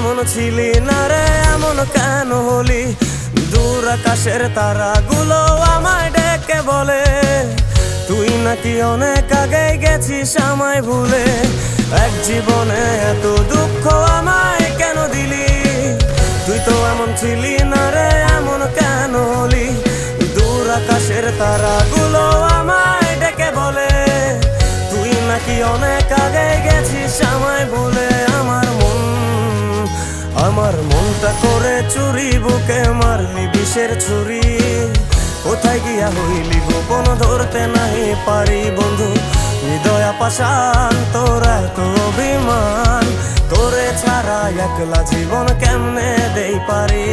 এমন ছিলি না রে, এমন কেন হলি? দূর আকাশের তারাগুলো আমায় ডেকে বলে তুই নাকি অনেক আগে গেছিস আমায় ভুলে। এক জীবনে এত দুঃখ আমায় কেন দিলি? তুই তো এমন ছিলি না রে, এমন কেন হলি? দূর আকাশের তারাগুলো আমায় ডেকে বলে তুই নাকি অনেক আগে গেছিস আমায় ভুলে। আমার মনটা করে চুরি, বুকে মারলি বিষের ছুরি। কোথায় গিয়া হইলি গোপন ধরতে নাহি পারি বন্ধু। হৃদয় পাষাণ তোর এত অভিমান, তোরে ছাড়া একলা জীবন কেমনে দেই পারি।